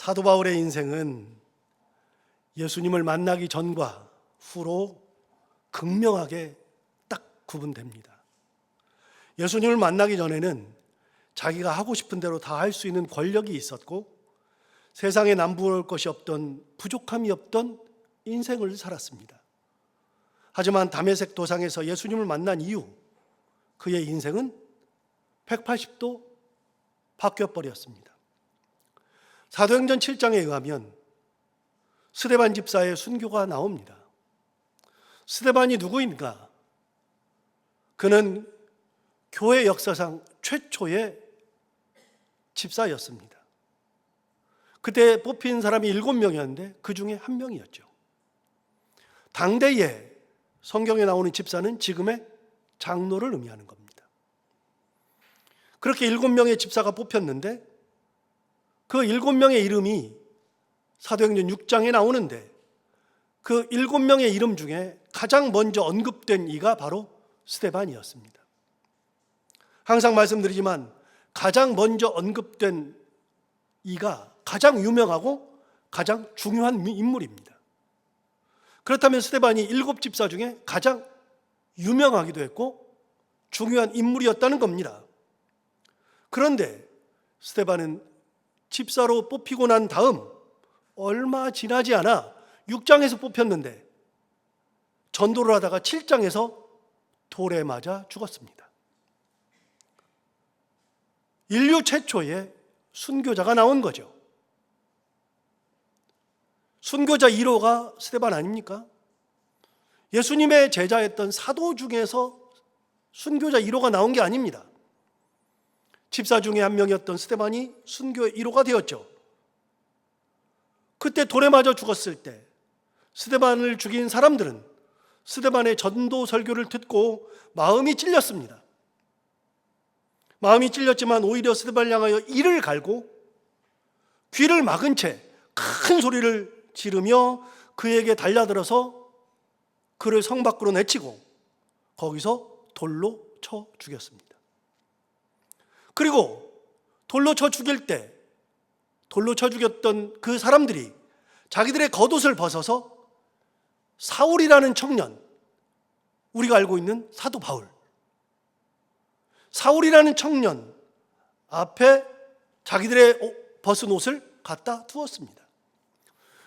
사도 바울의 인생은 예수님을 만나기 전과 후로 극명하게 딱 구분됩니다. 예수님을 만나기 전에는 자기가 하고 싶은 대로 다 할 수 있는 권력이 있었고 세상에 남부러울 것이 없던, 부족함이 없던 인생을 살았습니다. 하지만 다메섹 도상에서 예수님을 만난 이후 그의 인생은 180도 바뀌어버렸습니다. 사도행전 7장에 의하면 스데반 집사의 순교가 나옵니다. 스데반이 누구인가? 그는 교회 역사상 최초의 집사였습니다. 그때 뽑힌 사람이 7명이었는데 그 중에 한 명이었죠. 당대에 성경에 나오는 집사는 지금의 장로를 의미하는 겁니다. 그렇게 7명의 집사가 뽑혔는데 그 7명의 이름이 사도행전 6장에 나오는데 그 7명의 이름 중에 가장 먼저 언급된 이가 바로 스데반이었습니다. 항상 말씀드리지만 가장 먼저 언급된 이가 가장 유명하고 가장 중요한 인물입니다. 그렇다면 스데반이 7집사 중에 가장 유명하기도 했고 중요한 인물이었다는 겁니다. 그런데 스데반은 집사로 뽑히고 난 다음 얼마 지나지 않아 6장에서 뽑혔는데 전도를 하다가 7장에서 돌에 맞아 죽었습니다. 인류 최초의 순교자가 나온 거죠. 순교자 1호가 스데반 아닙니까? 예수님의 제자였던 사도 중에서 순교자 1호가 나온 게 아닙니다. 집사 중에 한 명이었던 스데반이 순교의 1호가 되었죠. 그때 돌에 맞아 죽었을 때 스데반을 죽인 사람들은 스데반의 전도 설교를 듣고 마음이 찔렸습니다. 마음이 찔렸지만 오히려 스데반을 향하여 이를 갈고 귀를 막은 채 큰 소리를 지르며 그에게 달려들어서 그를 성 밖으로 내치고 거기서 돌로 쳐 죽였습니다. 그리고 돌로 쳐 죽일 때 돌로 쳐 죽였던 그 사람들이 자기들의 겉옷을 벗어서 사울이라는 청년, 우리가 알고 있는 사도 바울, 사울이라는 청년 앞에 자기들의 벗은 옷을 갖다 두었습니다.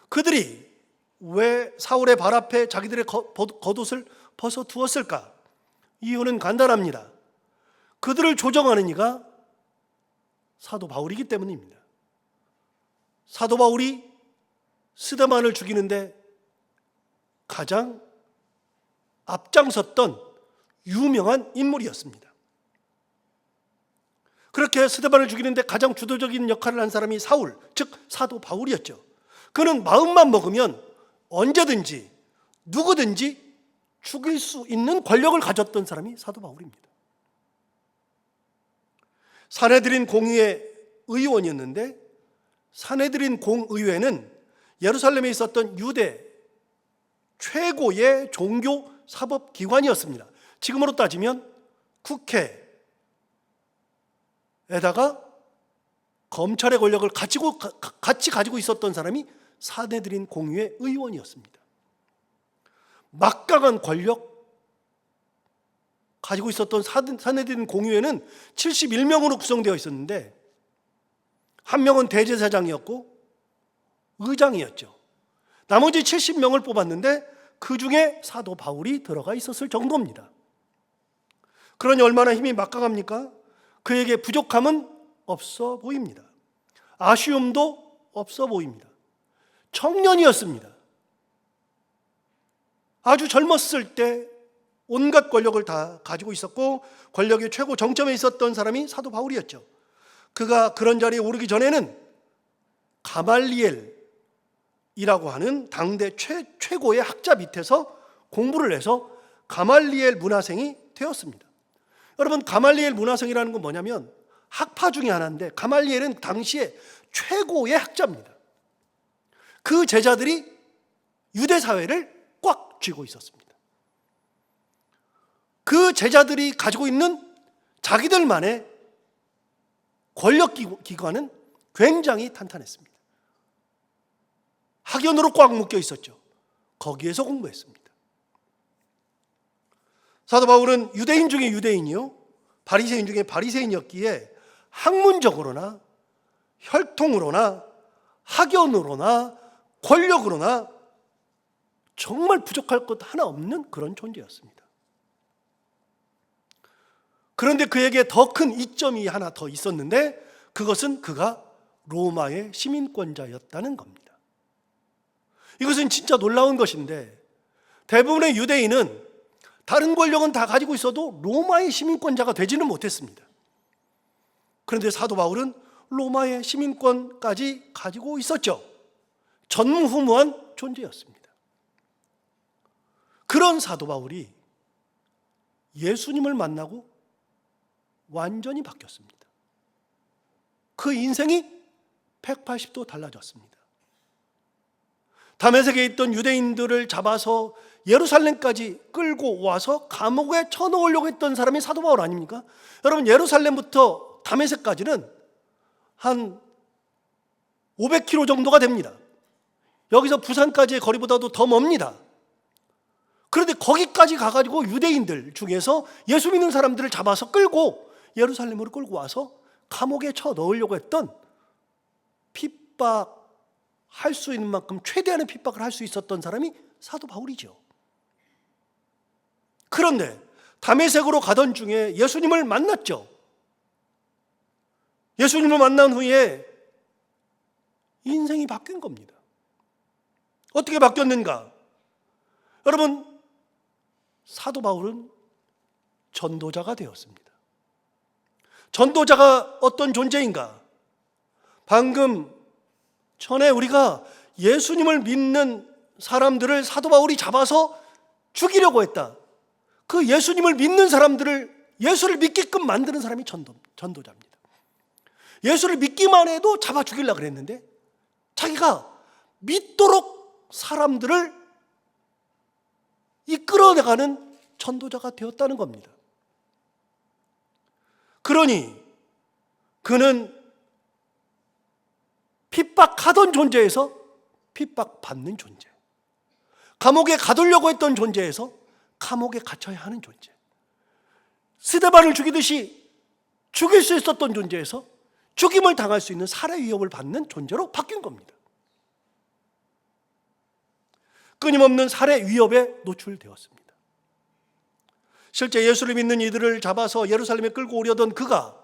그들이 왜 사울의 발 앞에 자기들의 겉옷을 벗어 두었을까? 이유는 간단합니다. 그들을 조정하는 이가 사도 바울이기 때문입니다. 사도 바울이 스데반을 죽이는데 가장 앞장섰던 유명한 인물이었습니다. 그렇게 스데반을 죽이는데 가장 주도적인 역할을 한 사람이 사울, 즉 사도 바울이었죠. 그는 마음만 먹으면 언제든지 누구든지 죽일 수 있는 권력을 가졌던 사람이 사도 바울입니다. 산헤드린 공의회 의원이었는데 산헤드린 공의회는 예루살렘에 있었던 유대 최고의 종교 사법 기관이었습니다. 지금으로 따지면 국회에다가 검찰의 권력을 같이 가지고 있었던 사람이 산헤드린 공의회 의원이었습니다. 막강한 권력 가지고 있었던 산헤드린 공의회는 71명으로 구성되어 있었는데 한 명은 대제사장이었고 의장이었죠. 나머지 70명을 뽑았는데 그 중에 사도 바울이 들어가 있었을 정도입니다. 그러니 얼마나 힘이 막강합니까? 그에게 부족함은 없어 보입니다. 아쉬움도 없어 보입니다. 청년이었습니다. 아주 젊었을 때 온갖 권력을 다 가지고 있었고 권력의 최고 정점에 있었던 사람이 사도 바울이었죠. 그가 그런 자리에 오르기 전에는 가말리엘이라고 하는 당대 최고의 학자 밑에서 공부를 해서 가말리엘 문화생이 되었습니다. 여러분, 가말리엘 문화생이라는 건 뭐냐면 학파 중에 하나인데 가말리엘은 당시에 최고의 학자입니다. 그 제자들이 유대 사회를 꽉 쥐고 있었습니다. 그 제자들이 가지고 있는 자기들만의 권력 기관은 굉장히 탄탄했습니다. 학연으로 꽉 묶여 있었죠. 거기에서 공부했습니다. 사도 바울은 유대인 중에 유대인이요, 바리새인 중에 바리새인이었기에 학문적으로나 혈통으로나 학연으로나 권력으로나 정말 부족할 것 하나 없는 그런 존재였습니다. 그런데 그에게 더 큰 이점이 하나 더 있었는데, 그것은 그가 로마의 시민권자였다는 겁니다. 이것은 진짜 놀라운 것인데, 대부분의 유대인은 다른 권력은 다 가지고 있어도 로마의 시민권자가 되지는 못했습니다. 그런데 사도 바울은 로마의 시민권까지 가지고 있었죠. 전무후무한 존재였습니다. 그런 사도 바울이 예수님을 만나고 완전히 바뀌었습니다. 그 인생이 180도 달라졌습니다. 다메섹에 있던 유대인들을 잡아서 예루살렘까지 끌고 와서 감옥에 쳐넣으려고 했던 사람이 사도 바울 아닙니까? 여러분, 예루살렘부터 다메섹까지는 한 500km 정도가 됩니다. 여기서 부산까지의 거리보다도 더 멉니다. 그런데 거기까지 가가지고 유대인들 중에서 예수 믿는 사람들을 잡아서 끌고 예루살렘으로 끌고 와서 감옥에 쳐넣으려고 했던, 핍박할 수 있는 만큼 최대한의 핍박을 할 수 있었던 사람이 사도 바울이죠. 그런데 다메섹으로 가던 중에 예수님을 만났죠. 예수님을 만난 후에 인생이 바뀐 겁니다. 어떻게 바뀌었는가? 여러분, 사도 바울은 전도자가 되었습니다. 전도자가 어떤 존재인가? 방금 전에 우리가 예수님을 믿는 사람들을 사도 바울이 잡아서 죽이려고 했다. 그 예수님을 믿는 사람들을 예수를 믿게끔 만드는 사람이 전도자입니다. 예수를 믿기만 해도 잡아 죽이려고 그랬는데 자기가 믿도록 사람들을 이끌어내가는 전도자가 되었다는 겁니다. 그러니 그는 핍박하던 존재에서 핍박받는 존재, 감옥에 가두려고 했던 존재에서 감옥에 갇혀야 하는 존재, 스데반을 죽이듯이 죽일 수 있었던 존재에서 죽임을 당할 수 있는 살해 위협을 받는 존재로 바뀐 겁니다. 끊임없는 살해 위협에 노출되었습니다. 실제 예수를 믿는 이들을 잡아서 예루살렘에 끌고 오려던 그가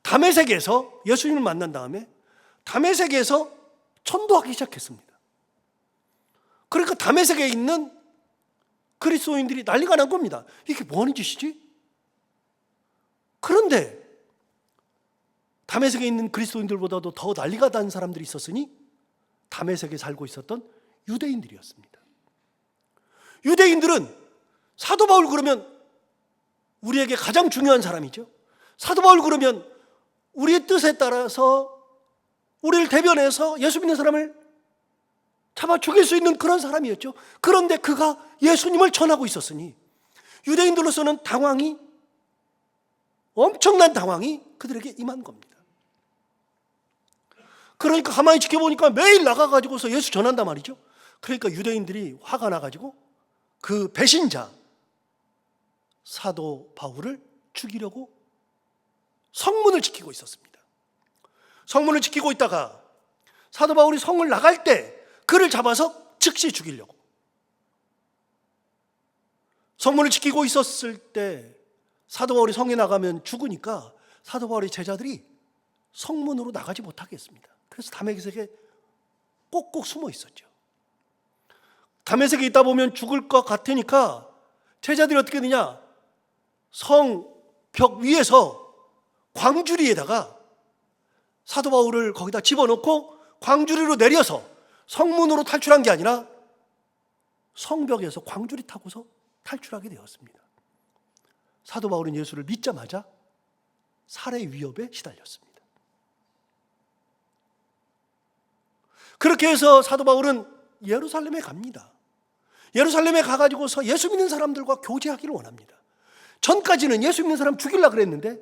다메섹에서 예수님을 만난 다음에 다메섹에서 전도하기 시작했습니다. 그러니까 다메섹에 있는 그리스도인들이 난리가 난 겁니다. 이게 뭐 하는 짓이지? 그런데 다메섹에 있는 그리스도인들보다도 더 난리가 난 사람들이 있었으니 다메섹에 살고 있었던 유대인들이었습니다. 유대인들은 사도 바울 그러면 우리에게 가장 중요한 사람이죠. 사도 바울 그러면 우리의 뜻에 따라서 우리를 대변해서 예수 믿는 사람을 잡아 죽일 수 있는 그런 사람이었죠. 그런데 그가 예수님을 전하고 있었으니 유대인들로서는 엄청난 당황이 그들에게 임한 겁니다. 그러니까 가만히 지켜보니까 매일 나가가지고서 예수 전한단 말이죠. 그러니까 유대인들이 화가 나가지고 그 배신자 사도 바울을 죽이려고 성문을 지키고 있었습니다. 성문을 지키고 있다가 사도 바울이 성을 나갈 때 그를 잡아서 즉시 죽이려고, 성문을 지키고 있었을 때 사도 바울이 성에 나가면 죽으니까 사도 바울의 제자들이 성문으로 나가지 못하게 했습니다. 그래서 다메섹에 꼭꼭 숨어 있었죠. 다메섹에 있다 보면 죽을 것 같으니까 제자들이 어떻게 되냐, 성벽 위에서 광주리에다가 사도 바울을 거기다 집어넣고 광주리로 내려서 성문으로 탈출한 게 아니라 성벽에서 광주리 타고서 탈출하게 되었습니다. 사도 바울은 예수를 믿자마자 살해 위협에 시달렸습니다. 그렇게 해서 사도 바울은 예루살렘에 갑니다. 예루살렘에 가가지고서 예수 믿는 사람들과 교제하기를 원합니다. 전까지는 예수 믿는 사람 죽이려고 그랬는데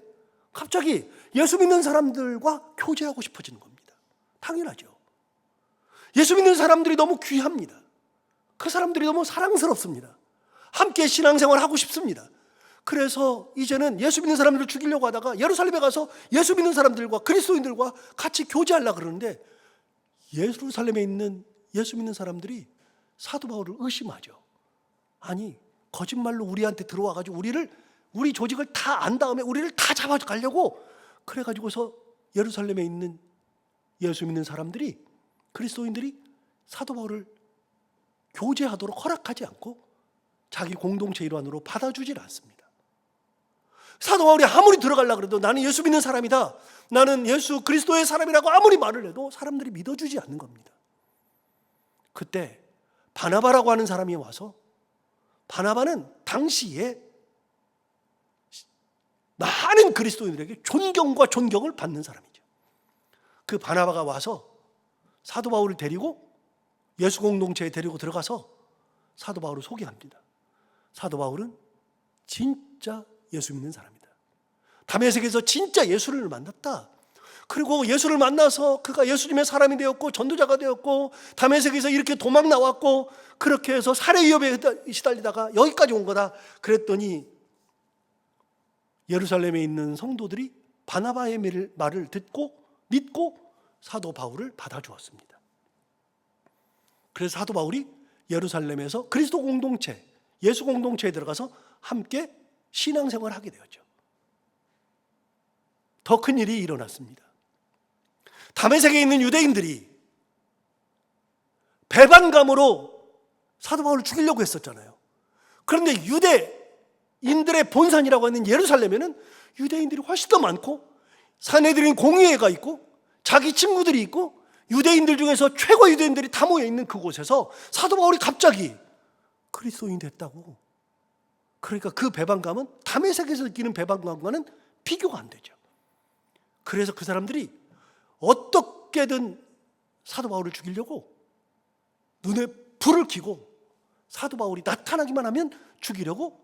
갑자기 예수 믿는 사람들과 교제하고 싶어지는 겁니다. 당연하죠. 예수 믿는 사람들이 너무 귀합니다. 그 사람들이 너무 사랑스럽습니다. 함께 신앙생활을 하고 싶습니다. 그래서 이제는 예수 믿는 사람들을 죽이려고 하다가 예루살렘에 가서 예수 믿는 사람들과 그리스도인들과 같이 교제하려고 그러는데, 예루살렘에 있는 예수 믿는 사람들이 사도 바울을 의심하죠. 아니, 거짓말로 우리한테 들어와가지고 우리 조직을 다 안 다음에 우리를 다 잡아가려고 그래가지고서 예루살렘에 있는 예수 믿는 사람들이, 그리스도인들이 사도 바울을 교제하도록 허락하지 않고 자기 공동체 일환으로 받아주질 않습니다. 사도 바울이 아무리 들어가려고 해도 나는 예수 믿는 사람이다, 나는 예수 그리스도의 사람이라고 아무리 말을 해도 사람들이 믿어주지 않는 겁니다. 그때 바나바라고 하는 사람이 와서, 바나바는 당시에 많은 그리스도인들에게 존경과 존경을 받는 사람이죠. 그 바나바가 와서 사도 바울을 데리고 예수 공동체에 데리고 들어가서 사도 바울을 소개합니다. 사도 바울은 진짜 예수 믿는 사람이다. 다메섹에서 진짜 예수를 만났다. 그리고 예수를 만나서 그가 예수님의 사람이 되었고 전도자가 되었고 다메섹에서 이렇게 도망 나왔고 그렇게 해서 살해 위협에 시달리다가 여기까지 온 거다. 그랬더니 예루살렘에 있는 성도들이 바나바의 말을 듣고 믿고 사도 바울을 받아주었습니다. 그래서 사도 바울이 예루살렘에서 그리스도 공동체, 예수 공동체에 들어가서 함께 신앙생활을 하게 되었죠. 더 큰 일이 일어났습니다. 다메섹에 있는 유대인들이 배반감으로 사도 바울을 죽이려고 했었잖아요. 그런데 유대인들의 본산이라고 하는 예루살렘에는 유대인들이 훨씬 더 많고 사내들인 공의회가 있고 자기 친구들이 있고 유대인들 중에서 최고 유대인들이 다 모여 있는 그곳에서 사도 바울이 갑자기 그리스도인 됐다고. 그러니까 그 배반감은 다메섹에서 느끼는 배반감과는 비교가 안 되죠. 그래서 그 사람들이 어떻게든 사도 바울을 죽이려고 눈에 불을 켜고 사도 바울이 나타나기만 하면 죽이려고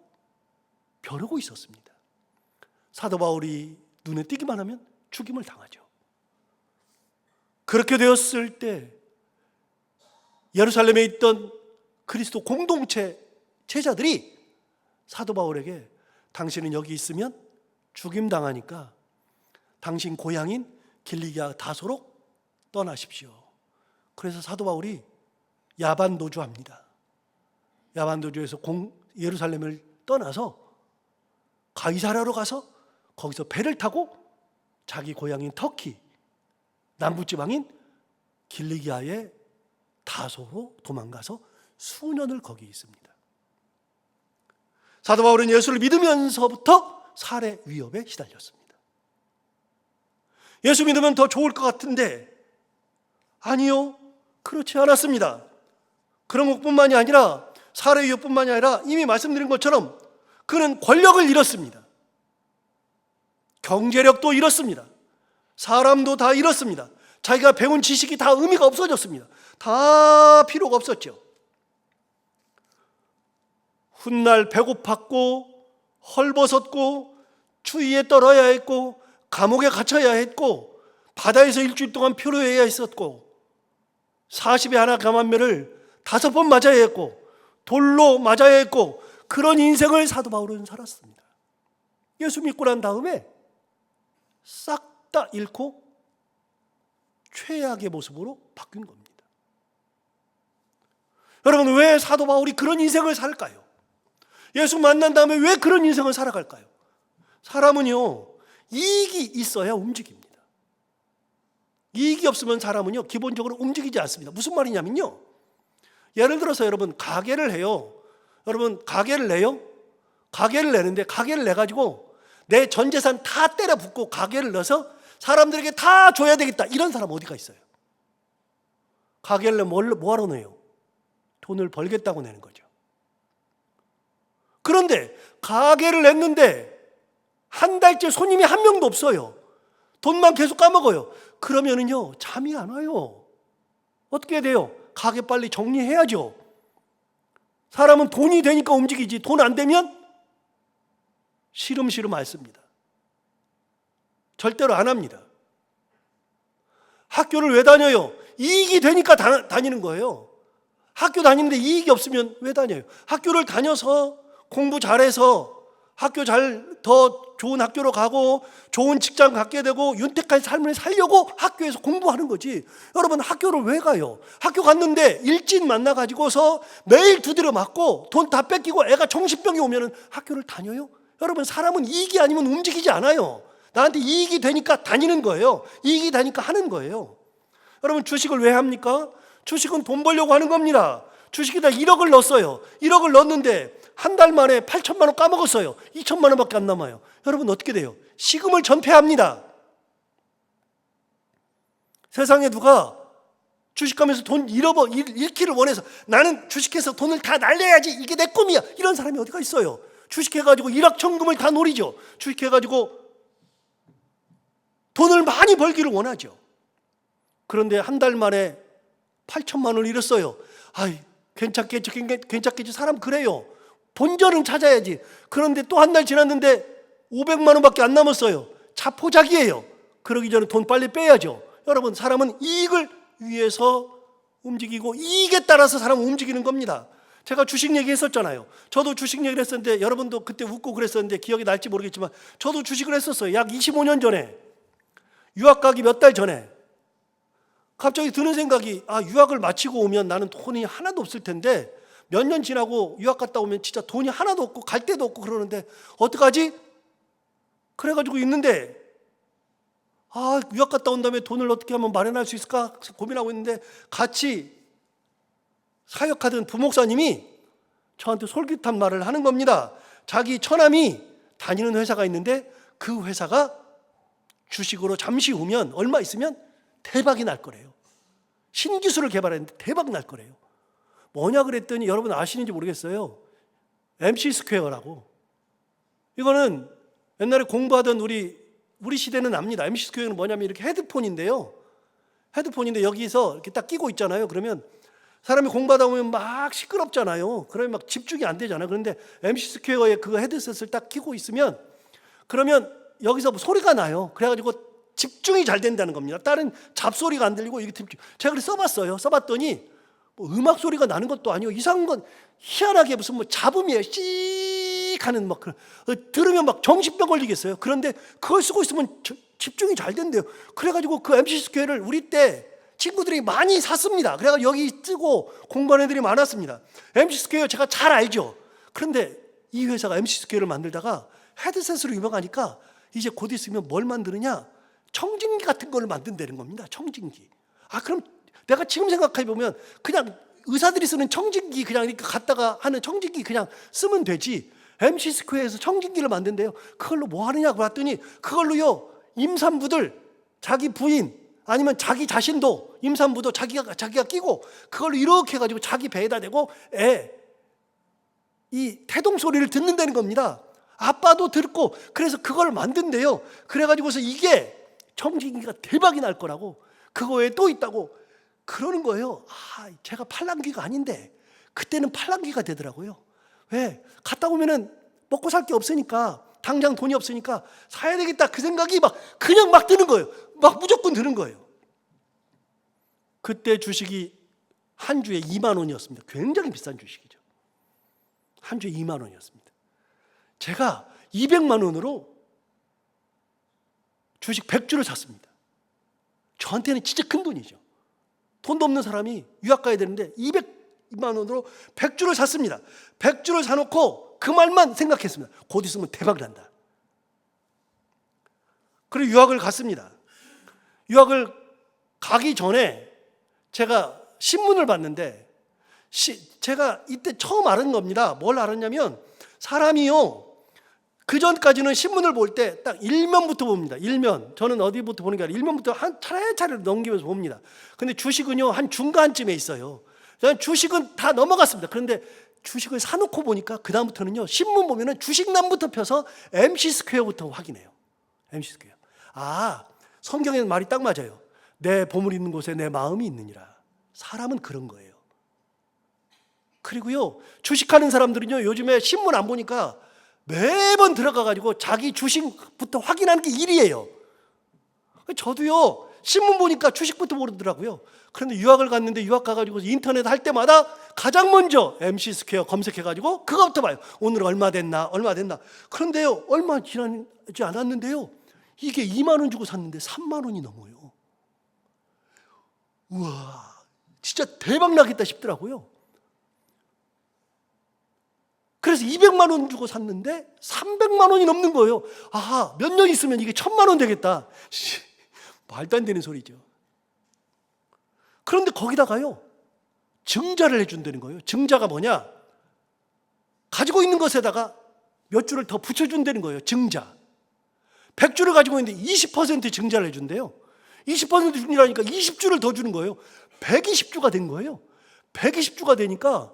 벼르고 있었습니다. 사도 바울이 눈에 띄기만 하면 죽임을 당하죠. 그렇게 되었을 때 예루살렘에 있던 그리스도 공동체 제자들이 사도 바울에게 당신은 여기 있으면 죽임당하니까 당신 고향인 길리기아 다소로 떠나십시오. 그래서 사도 바울이 야반도주합니다. 야반도주에서 예루살렘을 떠나서 가이사랴로 가서 거기서 배를 타고 자기 고향인 터키 남부지방인 길리기아의 다소로 도망가서 수년을 거기 있습니다. 사도 바울은 예수를 믿으면서부터 살해 위협에 시달렸습니다. 예수 믿으면 더 좋을 것 같은데 아니요, 그렇지 않았습니다. 그런 것뿐만이 아니라 살해 위협뿐만이 아니라 이미 말씀드린 것처럼 그는 권력을 잃었습니다. 경제력도 잃었습니다. 사람도 다 잃었습니다. 자기가 배운 지식이 다 의미가 없어졌습니다. 다 필요가 없었죠. 훗날 배고팠고 헐벗었고 추위에 떨어야 했고 감옥에 갇혀야 했고 바다에서 일주일 동안 표류해야 했었고 40에 하나 감한매를 5번 맞아야 했고 돌로 맞아야 했고 그런 인생을 사도 바울은 살았습니다. 예수 믿고 난 다음에 싹 다 잃고 최악의 모습으로 바뀐 겁니다. 여러분, 왜 사도 바울이 그런 인생을 살까요? 예수 만난 다음에 왜 그런 인생을 살아갈까요? 사람은요, 이익이 있어야 움직입니다. 이익이 없으면 사람은요, 기본적으로 움직이지 않습니다. 무슨 말이냐면요, 예를 들어서 여러분 가게를 해요. 여러분 가게를 내요? 가게를 내는데 가게를 내가지고 내 전 재산 다 때려 붓고 가게를 넣어서 사람들에게 다 줘야 되겠다, 이런 사람 어디가 있어요? 가게를 내면 뭐하러 내요? 돈을 벌겠다고 내는 거죠. 그런데 가게를 냈는데 한 달째 손님이 한 명도 없어요. 돈만 계속 까먹어요. 그러면은요, 잠이 안 와요. 어떻게 해야 돼요? 가게 빨리 정리해야죠. 사람은 돈이 되니까 움직이지 돈 안 되면 시름시름 앓습니다. 절대로 안 합니다. 학교를 왜 다녀요? 이익이 되니까 다니는 거예요. 학교 다니는데 이익이 없으면 왜 다녀요? 학교를 다녀서 공부 잘해서 더 좋은 학교로 가고 좋은 직장 갖게 되고 윤택한 삶을 살려고 학교에서 공부하는 거지. 여러분, 학교를 왜 가요? 학교 갔는데 일진 만나가지고서 매일 두드려 맞고 돈 다 뺏기고 애가 정신병이 오면 학교를 다녀요? 여러분, 사람은 이익이 아니면 움직이지 않아요. 나한테 이익이 되니까 다니는 거예요. 이익이 되니까 하는 거예요. 여러분, 주식을 왜 합니까? 주식은 돈 벌려고 하는 겁니다. 주식에다 1억을 넣었어요. 1억을 넣었는데 한 달 만에 8천만 원 까먹었어요. 2천만 원밖에 안 남아요. 여러분, 어떻게 돼요? 시금을 전폐합니다. 세상에 누가 주식하면서 돈 잃기를 원해서 나는 주식해서 돈을 다 날려야지, 이게 내 꿈이야, 이런 사람이 어디가 있어요? 주식해가지고 일확천금을 다 노리죠. 주식해가지고 돈을 많이 벌기를 원하죠. 그런데 한 달 만에 8천만 원을 잃었어요. 아이, 괜찮겠지. 사람 그래요. 본전은 찾아야지. 그런데 또 한 달 지났는데 500만 원밖에 안 남았어요. 자포자기예요. 그러기 전에 돈 빨리 빼야죠. 여러분, 사람은 이익을 위해서 움직이고 이익에 따라서 사람은 움직이는 겁니다. 제가 주식 얘기했었잖아요. 저도 주식 얘기를 했었는데 여러분도 그때 웃고 그랬었는데 기억이 날지 모르겠지만 저도 주식을 했었어요. 약 25년 전에, 유학 가기 몇 달 전에 갑자기 드는 생각이, 유학을 마치고 오면 나는 돈이 하나도 없을 텐데 몇 년 지나고 유학 갔다 오면 진짜 돈이 하나도 없고 갈 데도 없고 그러는데 어떡하지? 그래가지고 있는데 유학 갔다 온 다음에 돈을 어떻게 하면 마련할 수 있을까 고민하고 있는데 같이 사역하던 부목사님이 저한테 솔깃한 말을 하는 겁니다. 자기 처남이 다니는 회사가 있는데 그 회사가 주식으로 잠시 후면 얼마 있으면 대박이 날 거래요. 신기술을 개발했는데 대박 날 거래요. 뭐냐 그랬더니 여러분 아시는지 모르겠어요. MC 스퀘어라고. 이거는 옛날에 공부하던 우리 시대는 압니다. MC 스퀘어는 뭐냐면 이렇게 헤드폰인데요. 헤드폰인데 여기서 이렇게 딱 끼고 있잖아요. 그러면 사람이 공부하다 보면 막 시끄럽잖아요. 그러면 막 집중이 안 되잖아요. 그런데 MC 스퀘어에 그 헤드셋을 딱 끼고 있으면 그러면 여기서 뭐 소리가 나요. 그래가지고 집중이 잘 된다는 겁니다. 다른 잡소리가 안 들리고 이게 집중. 제가 그래서 써봤어요. 써봤더니 뭐 음악 소리가 나는 것도 아니고 이상한 건 희한하게 무슨 뭐 잡음이에요. 씩 하는 막 들으면 막 정신병 걸리겠어요. 그런데 그걸 쓰고 있으면 집중이 잘 된대요. 그래가지고 그 MC 스퀘어를 우리 때 친구들이 많이 샀습니다. 그래가지고 여기 쓰고 공부하는 애들이 많았습니다. MC 스퀘어 제가 잘 알죠. 그런데 이 회사가 MC 스퀘어를 만들다가 헤드셋으로 유명하니까 이제 곧 있으면 뭘 만드느냐? 청진기 같은 걸 만든다는 겁니다. 청진기. 그럼 내가 지금 생각해 보면 그냥 의사들이 쓰는 청진기 그냥 이렇게 갖다가 하는 청진기 그냥 쓰면 되지. MC 스퀘어에서 청진기를 만든대요. 그걸로 뭐 하느냐고 봤더니 그걸로요, 임산부들, 자기 부인 아니면 자기 자신도 임산부도 자기가 끼고 그걸로 이렇게 해가지고 자기 배에다 대고 이 태동 소리를 듣는다는 겁니다. 아빠도 듣고. 그래서 그걸 만든대요. 그래가지고서 이게 청진기가 대박이 날 거라고, 그거 외에 또 있다고 그러는 거예요. 제가 팔랑귀가 아닌데 그때는 팔랑귀가 되더라고요. 왜? 갔다 오면은 먹고 살 게 없으니까, 당장 돈이 없으니까 사야 되겠다 그 생각이 그냥 막 드는 거예요. 막 무조건 드는 거예요. 그때 주식이 한 주에 2만 원이었습니다. 굉장히 비싼 주식이죠. 한 주에 2만 원이었습니다. 제가 200만 원으로 주식 100주를 샀습니다. 저한테는 진짜 큰 돈이죠. 돈도 없는 사람이 유학 가야 되는데 200만 원으로 100주를 샀습니다. 100주를 사놓고 그 말만 생각했습니다. 곧 있으면 대박 난다. 그리고 유학을 갔습니다. 유학을 가기 전에 제가 신문을 봤는데 제가 이때 처음 알은 겁니다. 뭘 알았냐면 사람이요, 그 전까지는 신문을 볼 때 딱 일면부터 봅니다. 일면. 저는 어디부터 보는 게 아니라 일면부터 한 차례차례 넘기면서 봅니다. 근데 주식은요, 한 중간쯤에 있어요. 저는 주식은 다 넘어갔습니다. 그런데 주식을 사놓고 보니까 그 다음부터는요, 신문 보면은 주식란부터 펴서 MC 스퀘어부터 확인해요. MC 스퀘어. 성경에는 말이 딱 맞아요. 내 보물 있는 곳에 내 마음이 있느니라. 사람은 그런 거예요. 그리고요, 주식하는 사람들은요, 요즘에 신문 안 보니까 매번 들어가가지고 자기 주식부터 확인하는 게 일이에요. 저도요, 신문 보니까 주식부터 모르더라고요. 그런데 유학을 갔는데 유학 가가지고 인터넷 할 때마다 가장 먼저 MC 스퀘어 검색해가지고 그거부터 봐요. 오늘 얼마 됐나 얼마 됐나. 그런데요, 얼마 지나지 않았는데요, 이게 2만 원 주고 샀는데 3만 원이 넘어요. 우와, 진짜 대박 나겠다 싶더라고요. 그래서 200만 원 주고 샀는데 300만 원이 넘는 거예요. 아하, 몇 년 있으면 이게 1000만 원 되겠다. 말도 안 되는 소리죠. 그런데 거기다가요, 증자를 해준다는 거예요. 증자가 뭐냐? 가지고 있는 것에다가 몇 주를 더 붙여준다는 거예요. 증자. 100주를 가지고 있는데 20% 증자를 해준대요. 20% 증자라니까 20주를 더 주는 거예요. 120주가 된 거예요. 120주가 되니까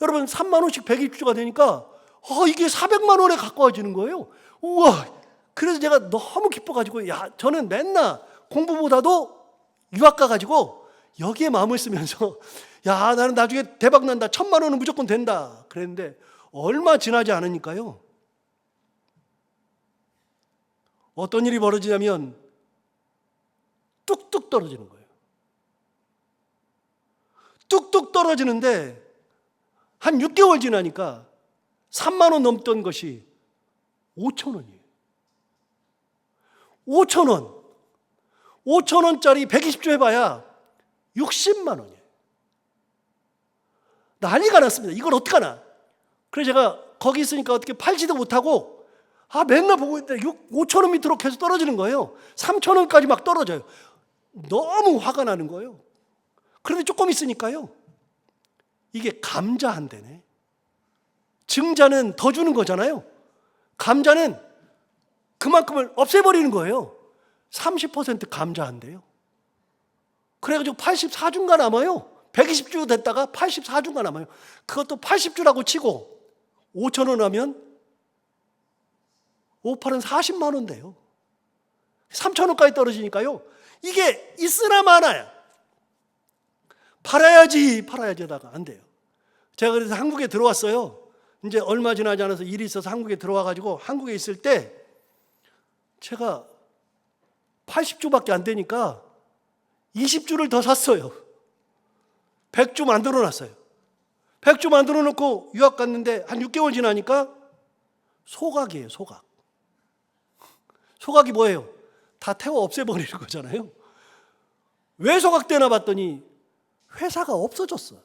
여러분 3만 원씩 120주가 되니까 이게 400만 원에 가까워지는 거예요. 우와! 그래서 제가 너무 기뻐가지고 저는 맨날 공부보다도 유학 가가지고 여기에 마음을 쓰면서 나는 나중에 대박 난다. 1000만 원은 무조건 된다. 그랬는데 얼마 지나지 않으니까요, 어떤 일이 벌어지냐면 뚝뚝 떨어지는 거예요. 뚝뚝 떨어지는데 한 6개월 지나니까 3만 원 넘던 것이 5천 원이에요. 5천 원. 5천 원짜리 120주 해봐야 60만 원이에요. 난리가 났습니다. 이걸 어떡하나. 그래서 제가 거기 있으니까 어떻게 팔지도 못하고 맨날 보고 있는데 5천 원 밑으로 계속 떨어지는 거예요. 3천 원까지 막 떨어져요. 너무 화가 나는 거예요. 그런데 조금 있으니까요, 이게 감자 한 대네. 증자는 더 주는 거잖아요. 감자는 그만큼을 없애버리는 거예요. 30% 감자 한 대요. 그래가지고 84주가 남아요. 120주 됐다가 84주가 남아요. 그것도 80주라고 치고 5천 원 하면 5팔은 40만 원 돼요. 3천 원까지 떨어지니까요, 이게 있으나 마나야. 팔아야지 하다가 안 돼요. 제가 그래서 한국에 들어왔어요. 이제 얼마 지나지 않아서 일이 있어서 한국에 들어와가지고 한국에 있을 때 제가 80주밖에 안 되니까 20주를 더 샀어요. 100주 만들어 놨어요. 100주 만들어 놓고 유학 갔는데 한 6개월 지나니까 소각이에요, 소각. 소각이 뭐예요? 다 태워 없애버리는 거잖아요. 왜 소각되나 봤더니 회사가 없어졌어.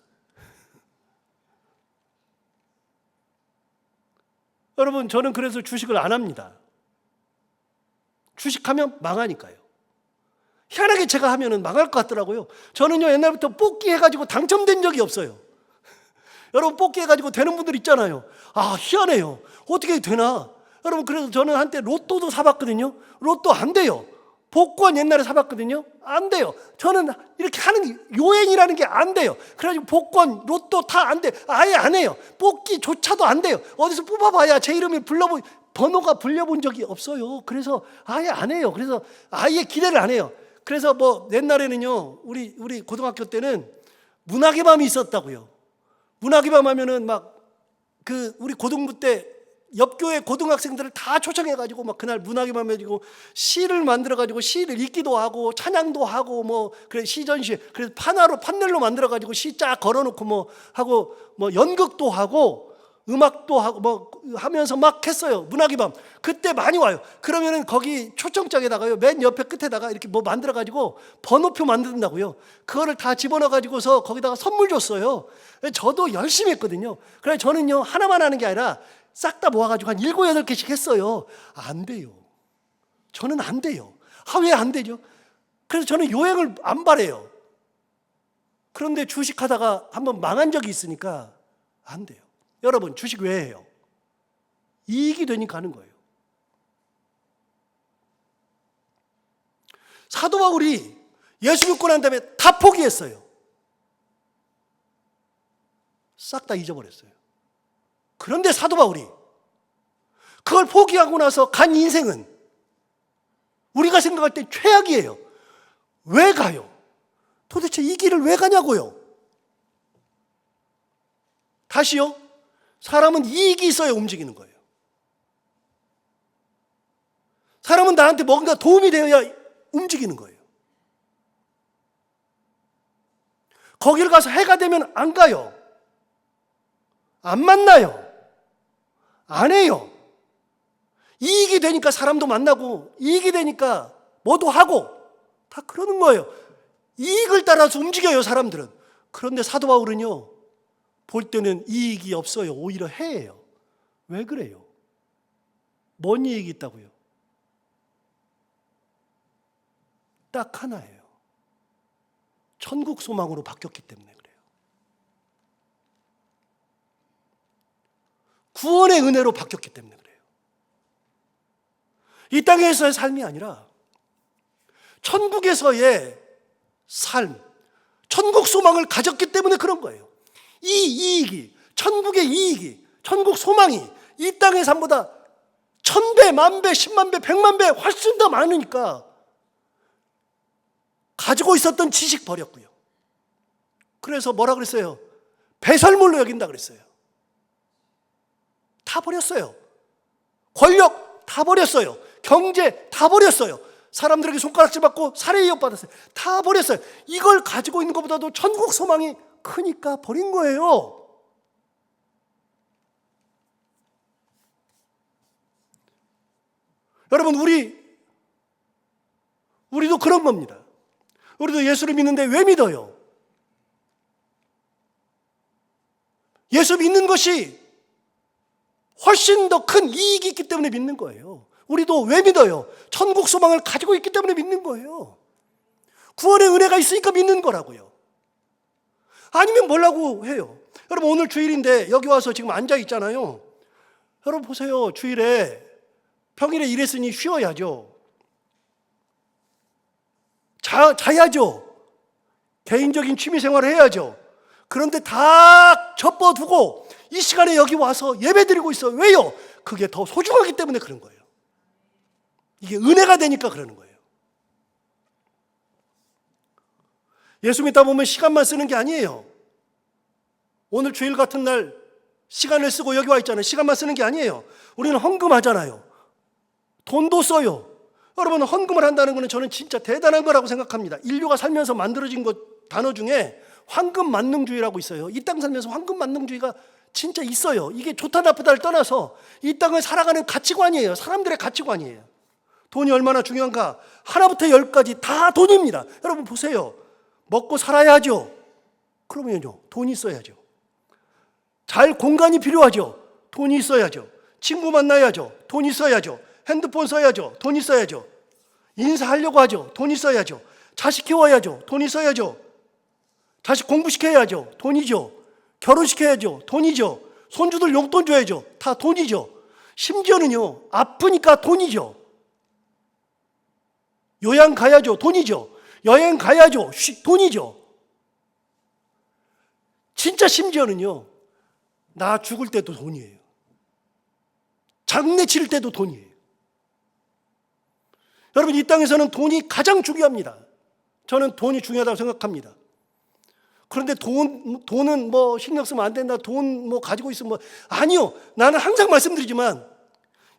여러분, 저는 그래서 주식을 안 합니다. 주식하면 망하니까요. 희한하게 제가 하면은 망할 것 같더라고요. 저는요, 옛날부터 뽑기 해가지고 당첨된 적이 없어요. 여러분, 뽑기 해가지고 되는 분들 있잖아요. 희한해요. 어떻게 되나? 여러분, 그래서 저는 한때 로또도 사봤거든요. 로또 안 돼요. 복권 옛날에 사봤거든요. 안 돼요. 저는 이렇게 하는 요행이라는 게 안 돼요. 그래가지고 복권, 로또 다 안 돼. 아예 안 해요. 뽑기조차도 안 돼요. 어디서 뽑아봐야 제 이름이 번호가 불려본 적이 없어요. 그래서 아예 안 해요. 그래서 아예 기대를 안 해요. 그래서 옛날에는요, 우리 고등학교 때는 문학의 밤이 있었다고요. 문학의 밤 하면은 우리 고등부 때 옆교회 고등학생들을 다 초청해가지고 그날 문학의 밤 해가지고 시를 만들어가지고 시를 읽기도 하고 찬양도 하고 그래 시전시, 그래서 판넬로 만들어가지고 시 쫙 걸어놓고 하고 연극도 하고 음악도 하고 하면서 막 했어요. 문학의 밤. 그때 많이 와요. 그러면은 거기 초청장에다가요, 맨 옆에 끝에다가 이렇게 만들어가지고 번호표 만든다고요. 그거를 다 집어넣어가지고서 거기다가 선물 줬어요. 저도 열심히 했거든요. 그래서 저는요, 하나만 하는 게 아니라 싹 다 모아가지고 한 7, 8개씩 했어요. 안 돼요. 저는 안 돼요. 왜 안 되죠? 그래서 저는 요행을 안 바래요. 그런데 주식하다가 한번 망한 적이 있으니까 안 돼요. 여러분, 주식 왜 해요? 이익이 되니까 하는 거예요. 사도 바울이 예수 믿고 난 다음에 다 포기했어요. 싹 다 잊어버렸어요. 그런데 사도 바울이 그걸 포기하고 나서 간 인생은 우리가 생각할 때 최악이에요. 왜 가요? 도대체 이 길을 왜 가냐고요? 다시요. 사람은 이익이 있어야 움직이는 거예요. 사람은 나한테 뭔가 도움이 되어야 움직이는 거예요. 거길 가서 해가 되면 안 가요. 안 만나요. 안 해요. 이익이 되니까 사람도 만나고 이익이 되니까 뭐도 하고 다 그러는 거예요. 이익을 따라서 움직여요, 사람들은. 그런데 사도 바울은요, 볼 때는 이익이 없어요. 오히려 해예요. 왜 그래요? 뭔 이익이 있다고요? 딱 하나예요. 천국 소망으로 바뀌었기 때문에 그래요. 구원의 은혜로 바뀌었기 때문에 그래요. 이 땅에서의 삶이 아니라 천국에서의 삶, 천국 소망을 가졌기 때문에 그런 거예요. 이 이익이, 천국의 이익이, 천국 소망이 이 땅의 삶보다 1000배, 10,000배, 100,000배, 100,000배 훨씬 더 많으니까 가지고 있었던 지식 버렸고요. 그래서 뭐라 그랬어요? 배설물로 여긴다 그랬어요. 다 버렸어요. 권력 다 버렸어요. 경제 다 버렸어요. 사람들에게 손가락질 받고 살해 이역 받았어요. 다 버렸어요. 이걸 가지고 있는 것보다도 천국 소망이 크니까 버린 거예요. 여러분, 우리도 그런 겁니다. 우리도 예수를 믿는데 왜 믿어요? 예수 믿는 것이 훨씬 더 큰 이익이 있기 때문에 믿는 거예요. 우리도 왜 믿어요? 천국 소망을 가지고 있기 때문에 믿는 거예요. 구원의 은혜가 있으니까 믿는 거라고요. 아니면 뭐라고 해요? 여러분, 오늘 주일인데 여기 와서 지금 앉아 있잖아요. 여러분 보세요. 주일에, 평일에 일했으니 쉬어야죠. 자야죠. 개인적인 취미 생활을 해야죠. 그런데 다 접어두고 이 시간에 여기 와서 예배 드리고 있어요. 왜요? 그게 더 소중하기 때문에 그런 거예요. 이게 은혜가 되니까 그러는 거예요. 예수 믿다 보면 시간만 쓰는 게 아니에요. 오늘 주일 같은 날 시간을 쓰고 여기 와 있잖아요. 시간만 쓰는 게 아니에요. 우리는 헌금하잖아요. 돈도 써요. 여러분, 헌금을 한다는 것은 저는 진짜 대단한 거라고 생각합니다. 인류가 살면서 만들어진 단어 중에 황금 만능주의라고 있어요. 이 땅 살면서 황금 만능주의가 진짜 있어요. 이게 좋다 나쁘다를 떠나서 이 땅을 살아가는 가치관이에요. 사람들의 가치관이에요. 돈이 얼마나 중요한가? 하나부터 10까지 다 돈입니다. 여러분 보세요. 먹고 살아야죠. 그러면요, 돈이 있어야죠. 잘 공간이 필요하죠. 돈이 있어야죠. 친구 만나야죠. 돈이 있어야죠. 핸드폰 써야죠. 돈 있어야죠. 인사하려고 하죠. 돈 있어야죠. 자식 키워야죠. 돈 있어야죠. 자식 공부시켜야죠. 돈이죠. 결혼시켜야죠. 돈이죠. 손주들 용돈 줘야죠. 다 돈이죠. 심지어는요, 아프니까 돈이죠. 요양 가야죠. 돈이죠. 여행 가야죠. 돈이죠. 진짜 심지어는요, 나 죽을 때도 돈이에요. 장례 치를 때도 돈이에요. 여러분, 이 땅에서는 돈이 가장 중요합니다. 저는 돈이 중요하다고 생각합니다. 그런데 돈은 뭐 신경 쓰면 안 된다. 돈 뭐 가지고 있으면 뭐. 아니요. 나는 항상 말씀드리지만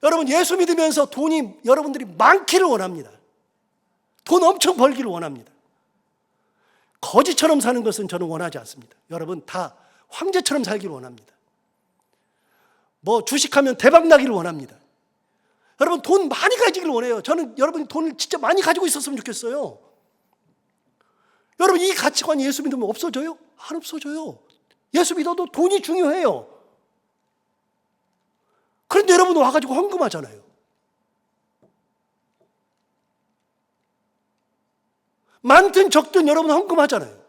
여러분, 예수 믿으면서 돈이 여러분들이 많기를 원합니다. 돈 엄청 벌기를 원합니다. 거지처럼 사는 것은 저는 원하지 않습니다. 여러분, 다 황제처럼 살기를 원합니다. 뭐 주식하면 대박 나기를 원합니다. 여러분, 돈 많이 가지기를 원해요. 저는 여러분이 돈을 진짜 많이 가지고 있었으면 좋겠어요. 여러분, 이 가치관이 예수 믿으면 없어져요? 안 없어져요. 예수 믿어도 돈이 중요해요. 그런데 여러분 와가지고 헌금하잖아요. 많든 적든 여러분 헌금하잖아요.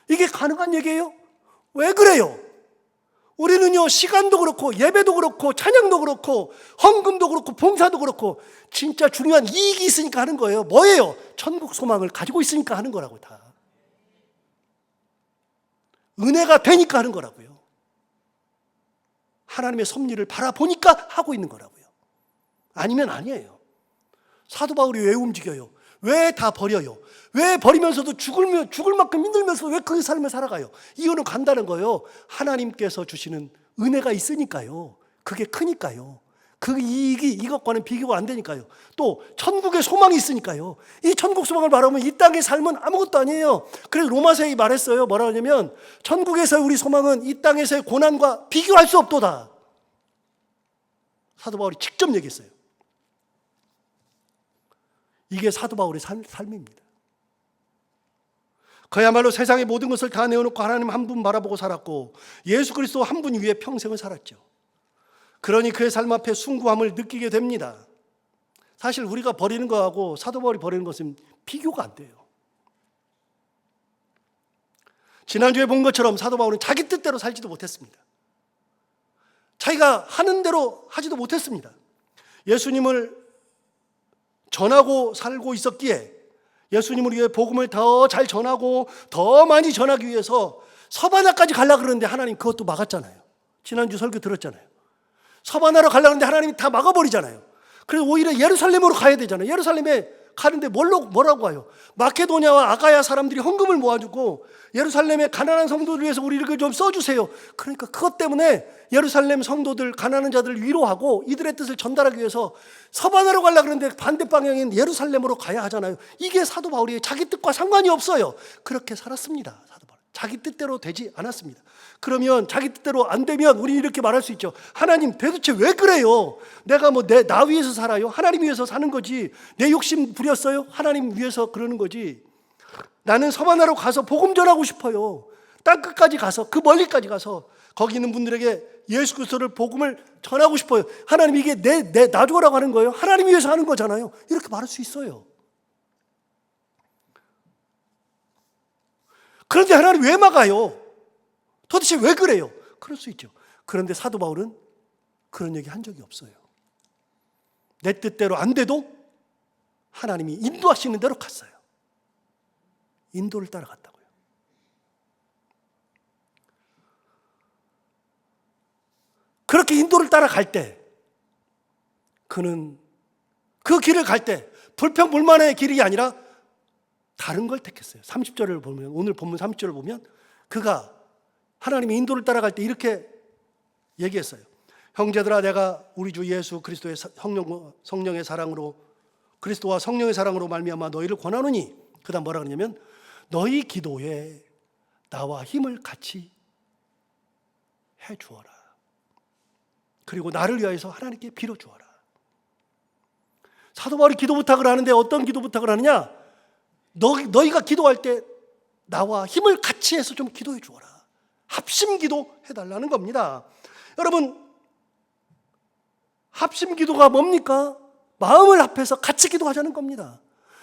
이게 가능한 얘기예요? 왜 그래요? 우리는요, 시간도 그렇고 예배도 그렇고 찬양도 그렇고 헌금도 그렇고 봉사도 그렇고 진짜 중요한 이익이 있으니까 하는 거예요. 뭐예요? 천국 소망을 가지고 있으니까 하는 거라고. 다 은혜가 되니까 하는 거라고요. 하나님의 섭리를 바라보니까 하고 있는 거라고요. 아니면 아니에요. 사도 바울이 왜 움직여요? 왜 다 버려요? 왜 버리면서도 죽을 만큼 힘들면서 왜 그 삶을 살아가요? 이유는 간단한 거예요. 하나님께서 주시는 은혜가 있으니까요. 그게 크니까요. 그 이익이 이것과는 비교가 안 되니까요. 또 천국의 소망이 있으니까요. 이 천국 소망을 바라보면 이 땅의 삶은 아무것도 아니에요. 그래서 로마서에 말했어요. 뭐라 하냐면 천국에서의 우리 소망은 이 땅에서의 고난과 비교할 수 없도다. 사도 바울이 직접 얘기했어요. 이게 사도 바울의 삶입니다. 그야말로 세상의 모든 것을 다 내어놓고 하나님 한 분 바라보고 살았고 예수 그리스도 한 분 위에 평생을 살았죠. 그러니 그의 삶 앞에 숭고함을 느끼게 됩니다. 사실 우리가 버리는 거하고 사도 바울이 버리는 것은 비교가 안 돼요. 지난주에 본 것처럼 사도 바울은 자기 뜻대로 살지도 못했습니다. 자기가 하는 대로 하지도 못했습니다. 예수님을 전하고 살고 있었기에 예수님을 위해 복음을 더 잘 전하고 더 많이 전하기 위해서 서바나까지 가려고 그러는데 하나님 그것도 막았잖아요. 지난주 설교 들었잖아요. 서바나로 가려고 하는데 하나님이 다 막아버리잖아요. 그래서 오히려 예루살렘으로 가야 되잖아요. 예루살렘에 가는데 뭐라고 가요? 마케도냐와 아가야 사람들이 헌금을 모아주고 예루살렘의 가난한 성도들 위해서 우리를 좀 써주세요. 그러니까 그것 때문에 예루살렘 성도들, 가난한 자들을 위로하고 이들의 뜻을 전달하기 위해서 서바나로 가려고 그러는데 반대 방향인 예루살렘으로 가야 하잖아요. 이게 사도 바울이 자기 뜻과 상관이 없어요. 그렇게 살았습니다. 사도 바울. 자기 뜻대로 되지 않았습니다. 그러면 자기 뜻대로 안 되면 우리는 이렇게 말할 수 있죠. 하나님 도대체 왜 그래요? 내가 나 위해서 살아요? 하나님 위해서 사는 거지. 내 욕심 부렸어요? 하나님 위해서 그러는 거지. 나는 서바나로 가서 복음 전하고 싶어요. 땅끝까지 가서 그 멀리까지 가서 거기 있는 분들에게 예수 그리스도를 복음을 전하고 싶어요. 하나님 이게 나 죽으라고 하는 거예요? 하나님 위해서 하는 거잖아요. 이렇게 말할 수 있어요. 그런데 하나님 왜 막아요? 도대체 왜 그래요? 그럴 수 있죠. 그런데 사도 바울은 그런 얘기 한 적이 없어요. 내 뜻대로 안 돼도 하나님이 인도하시는 대로 갔어요. 인도를 따라갔다고요. 그렇게 인도를 따라갈 때 그는 그 길을 갈 때 불평불만의 길이 아니라 다른 걸 택했어요. 30절을 보면, 오늘 본문 30절을 보면 그가 하나님의 인도를 따라갈 때 이렇게 얘기했어요. 형제들아, 내가 우리 주 예수 그리스도의 성령의 사랑으로, 그리스도와 성령의 사랑으로 말미암아 너희를 권하노니, 그 다음 뭐라 그러냐면 너희 기도에 나와 힘을 같이 해주어라. 그리고 나를 위하여서 하나님께 빌어주어라. 사도 바울이 기도 부탁을 하는데 어떤 기도 부탁을 하느냐? 너희가 기도할 때 나와 힘을 같이 해서 좀 기도해 주어라. 합심 기도 해달라는 겁니다. 여러분, 합심 기도가 뭡니까? 마음을 합해서 같이 기도하자는 겁니다.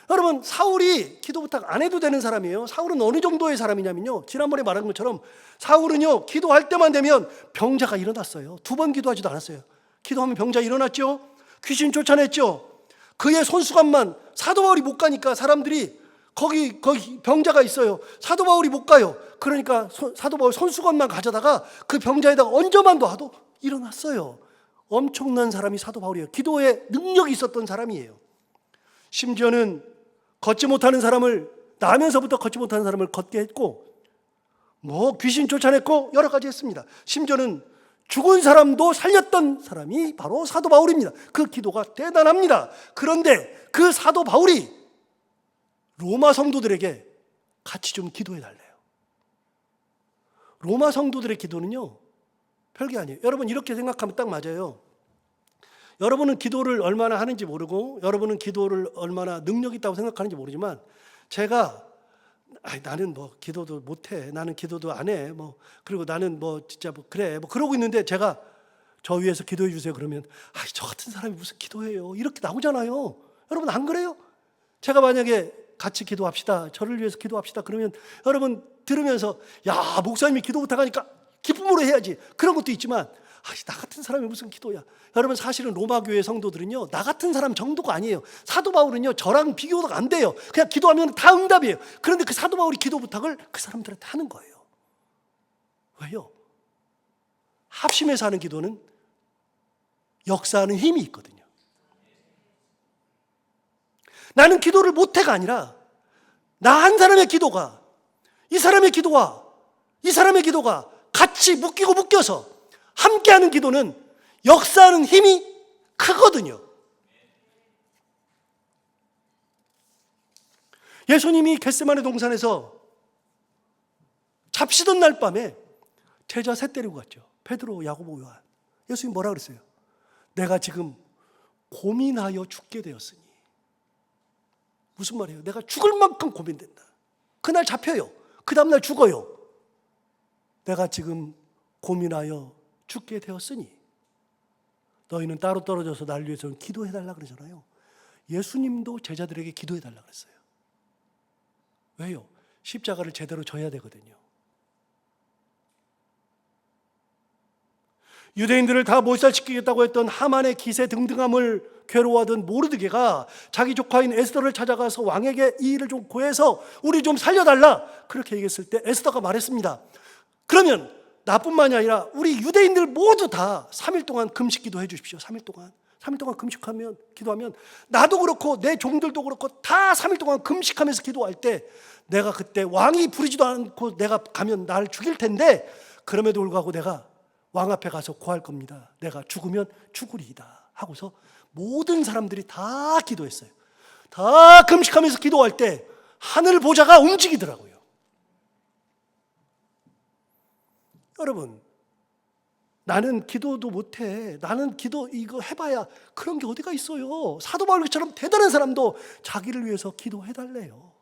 여러분, 사울이 기도 부탁 안 해도 되는 사람이에요. 사울은 어느 정도의 사람이냐면요, 지난번에 말한 것처럼 사울은요, 기도할 때만 되면 병자가 일어났어요. 2번 기도하지도 않았어요. 기도하면 병자 일어났죠. 귀신 쫓아냈죠. 그의 손수건만, 사도 바울이 못 가니까 사람들이 거기 병자가 있어요. 사도 바울이 못 가요. 그러니까 사도 바울 손수건만 가져다가 그 병자에다가 얹어만 놔도 일어났어요. 엄청난 사람이 사도 바울이에요. 기도에 능력이 있었던 사람이에요. 심지어는 걷지 못하는 사람을, 나면서부터 걷지 못하는 사람을 걷게 했고, 귀신 쫓아냈고 여러 가지 했습니다. 심지어는 죽은 사람도 살렸던 사람이 바로 사도 바울입니다. 그 기도가 대단합니다. 그런데 그 사도 바울이 로마 성도들에게 같이 좀 기도해 달래요. 로마 성도들의 기도는요, 별게 아니에요. 여러분, 이렇게 생각하면 딱 맞아요. 여러분은 기도를 얼마나 하는지 모르고, 여러분은 기도를 얼마나 능력 있다고 생각하는지 모르지만, 제가 나는 기도도 못해, 나는 기도도 안 해, 그리고 나는 진짜 그래, 그러고 있는데 제가 저 위해서 기도해 주세요 그러면 저 같은 사람이 무슨 기도해요, 이렇게 나오잖아요. 여러분, 안 그래요? 제가 만약에 같이 기도합시다, 저를 위해서 기도합시다 그러면 여러분 들으면서 야, 목사님이 기도 부탁하니까 기쁨으로 해야지, 그런 것도 있지만 나 같은 사람이 무슨 기도야. 여러분, 사실은 로마 교회 성도들은요, 나 같은 사람 정도가 아니에요. 사도 바울은요, 저랑 비교가 안 돼요. 그냥 기도하면 다 응답이에요. 그런데 그 사도 바울이 기도 부탁을 그 사람들한테 하는 거예요. 왜요? 합심해서 하는 기도는 역사하는 힘이 있거든요. 나는 기도를 못해가 아니라 나 한 사람의 기도가, 이 사람의 기도와 이 사람의 기도가 같이 묶여서 함께하는 기도는 역사하는 힘이 크거든요. 예수님이 겟세마네 동산에서 잡시던 날 밤에 제자 셋 데리고 갔죠. 베드로, 야고보, 요한. 예수님 뭐라 그랬어요? 내가 지금 고민하여 죽게 되었으니. 무슨 말이에요? 내가 죽을 만큼 고민된다. 그날 잡혀요. 그 다음날 죽어요. 내가 지금 고민하여 죽게 되었으니 너희는 따로 떨어져서 날 위해서 기도해달라 그러잖아요. 예수님도 제자들에게 기도해달라 그랬어요. 왜요? 십자가를 제대로 져야 되거든요. 유대인들을 다 몰살시키겠다고 했던 하만의 기세 등등함을 괴로워하던 모르드게가 자기 조카인 에스더를 찾아가서 왕에게 이 일을 좀 고해서 우리 좀 살려달라 그렇게 얘기했을 때 에스더가 말했습니다. 그러면 나뿐만이 아니라 우리 유대인들 모두 다 3일 동안 금식 기도해 주십시오. 3일 동안 금식하면, 기도하면 나도 그렇고 내 종들도 그렇고 다 3일 동안 금식하면서 기도할 때 내가 그때 왕이 부르지도 않고 내가 가면 나를 죽일 텐데 그럼에도 불구하고 내가 왕 앞에 가서 고할 겁니다. 내가 죽으면 죽으리이다 하고서 모든 사람들이 다 기도했어요. 다 금식하면서 기도할 때 하늘 보좌가 움직이더라고요. 여러분, 나는 기도도 못해. 나는 기도 이거 해봐야 그런 게 어디가 있어요. 사도 바울처럼 대단한 사람도 자기를 위해서 기도해달래요.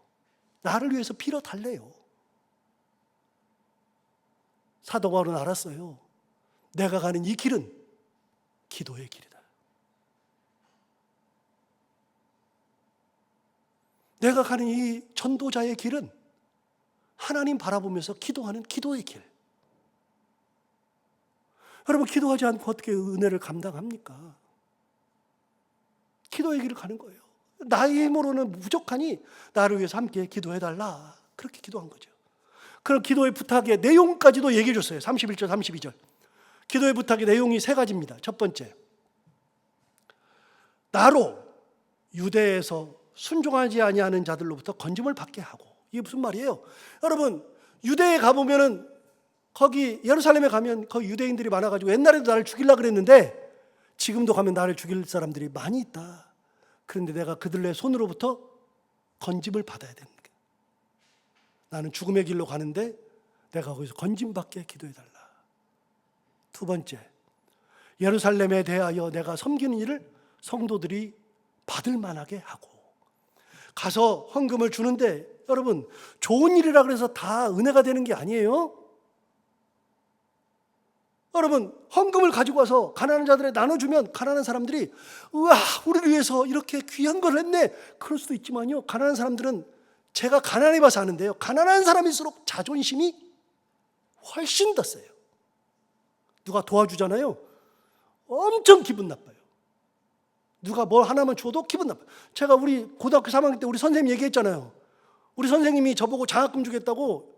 나를 위해서 빌어달래요. 사도 바울은 알았어요. 내가 가는 이 길은 기도의 길이다. 내가 가는 이 전도자의 길은 하나님 바라보면서 기도하는 기도의 길. 여러분, 기도하지 않고 어떻게 은혜를 감당합니까? 기도의 길을 가는 거예요. 나의 힘으로는 부족하니 나를 위해서 함께 기도해달라. 그렇게 기도한 거죠. 그런 기도의 부탁의 내용까지도 얘기해 줬어요. 31절, 32절. 기도의 부탁의 내용이 세 가지입니다. 첫 번째, 나로 유대에서 순종하지 아니하는 자들로부터 건짐을 받게 하고. 이게 무슨 말이에요? 여러분, 유대에 가보면은 거기 예루살렘에 가면 거기 유대인들이 많아가지고 옛날에도 나를 죽이려고 그랬는데 지금도 가면 나를 죽일 사람들이 많이 있다. 그런데 내가 그들의 손으로부터 건짐을 받아야 되는 거예요. 나는 죽음의 길로 가는데 내가 거기서 건짐받게 기도해달라. 두 번째, 예루살렘에 대하여 내가 섬기는 일을 성도들이 받을 만하게 하고. 가서 헌금을 주는데 여러분, 좋은 일이라 그래서 다 은혜가 되는 게 아니에요. 여러분, 헌금을 가지고 와서 가난한 자들에 나눠주면 가난한 사람들이 우와, 우리를 위해서 이렇게 귀한 걸 했네. 그럴 수도 있지만요, 가난한 사람들은 제가 가난해 봐서 아는데요, 가난한 사람일수록 자존심이 훨씬 더 세요. 누가 도와주잖아요, 엄청 기분 나빠요. 누가 뭘 하나만 줘도 기분 나빠요. 제가 우리 고등학교 3학년 때 우리 선생님 얘기했잖아요. 우리 선생님이 저보고 장학금 주겠다고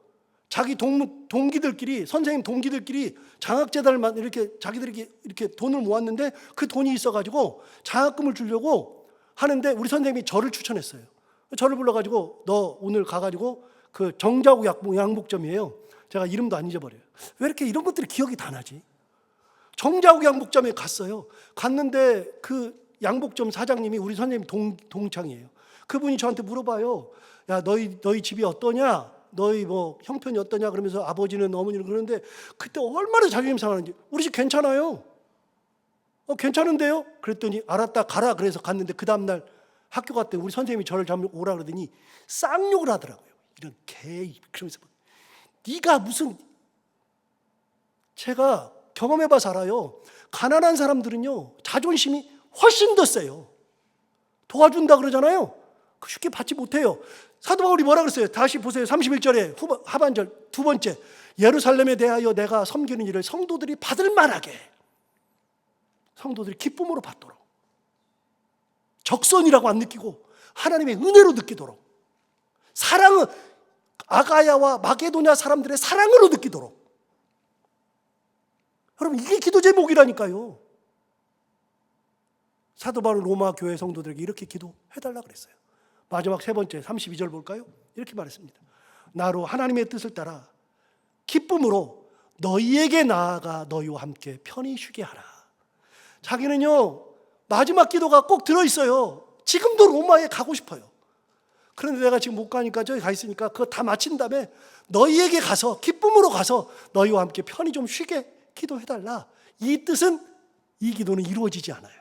자기 동기들끼리, 선생님 동기들끼리 장학재단을 이렇게 자기들이 이렇게 돈을 모았는데 그 돈이 있어가지고 장학금을 주려고 하는데 우리 선생님이 저를 추천했어요. 저를 불러가지고 너 오늘 가가지고 그 정자국 양복점이에요. 제가 이름도 안 잊어버려요. 왜 이렇게 이런 것들이 기억이 다 나지? 정자국 양복점에 갔어요. 갔는데 그 양복점 사장님이 우리 선생님 동창이에요. 그분이 저한테 물어봐요. 야, 너희 집이 어떠냐? 너희 뭐 형편이 어떠냐? 그러면서 아버지는 어머니는 그러는데 그때 얼마나 자존심 상하는지. 우리 집 괜찮아요. 괜찮은데요? 그랬더니 알았다, 가라. 그래서 갔는데 그 다음날 학교 갔더니 우리 선생님이 저를 잡으러 오라 그러더니 쌍욕을 하더라고요. 이런 개. 그러면서 네가 무슨, 제가 경험해봐서 알아요. 가난한 사람들은요, 자존심이 훨씬 더 세요. 도와준다 그러잖아요, 쉽게 받지 못해요. 사도 바울이 뭐라 그랬어요? 다시 보세요. 31절에 하반절 두 번째, 예루살렘에 대하여 내가 섬기는 일을 성도들이 받을 만하게, 성도들이 기쁨으로 받도록, 적선이라고 안 느끼고 하나님의 은혜로 느끼도록, 사랑은 아가야와 마게도냐 사람들의 사랑으로 느끼도록. 여러분, 이게 기도 제목이라니까요. 사도 바울은 로마 교회 성도들에게 이렇게 기도해달라 그랬어요. 마지막 세 번째 32절 볼까요? 이렇게 말했습니다. 나로 하나님의 뜻을 따라 기쁨으로 너희에게 나아가 너희와 함께 편히 쉬게 하라. 자기는요, 마지막 기도가 꼭 들어있어요. 지금도 로마에 가고 싶어요. 그런데 내가 지금 못 가니까 저기 가 있으니까 그거 다 마친 다음에 너희에게 가서 기쁨으로 가서 너희와 함께 편히 좀 쉬게 기도해달라. 이 뜻은 이 기도는 이루어지지 않아요.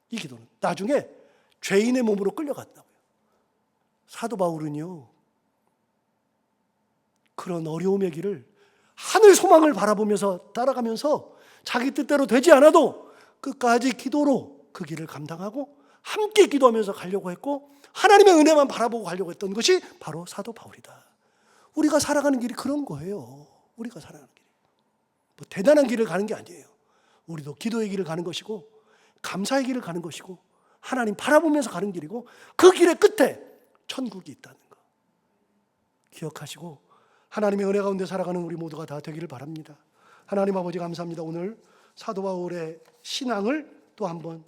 이 기도는 나중에 죄인의 몸으로 끌려갔다고요. 사도 바울은요, 그런 어려움의 길을 하늘 소망을 바라보면서 따라가면서 자기 뜻대로 되지 않아도 끝까지 기도로 그 길을 감당하고 함께 기도하면서 가려고 했고 하나님의 은혜만 바라보고 가려고 했던 것이 바로 사도 바울이다. 우리가 살아가는 길이 그런 거예요. 우리가 살아가는 길이 뭐 대단한 길을 가는 게 아니에요. 우리도 기도의 길을 가는 것이고 감사의 길을 가는 것이고 하나님 바라보면서 가는 길이고 그 길의 끝에 천국이 있다는 거 기억하시고 하나님의 은혜 가운데 살아가는 우리 모두가 다 되기를 바랍니다. 하나님 아버지 감사합니다. 오늘 사도 바울의 신앙을 또 한번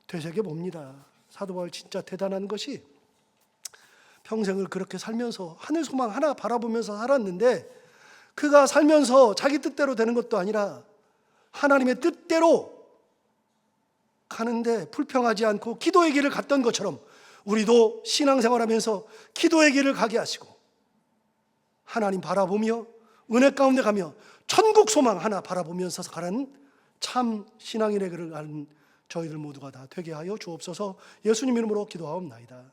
되새겨 봅니다. 사도 바울 진짜 대단한 것이 평생을 그렇게 살면서 하늘 소망 하나 바라보면서 살았는데 그가 살면서 자기 뜻대로 되는 것도 아니라 하나님의 뜻대로 가는데 불평하지 않고 기도의 길을 갔던 것처럼 우리도 신앙생활하면서 기도의 길을 가게 하시고 하나님 바라보며 은혜 가운데 가며 천국 소망 하나 바라보면서 가는 참 신앙인의 길을 가는 저희들 모두가 다 되게 하여 주옵소서. 예수님 이름으로 기도하옵나이다.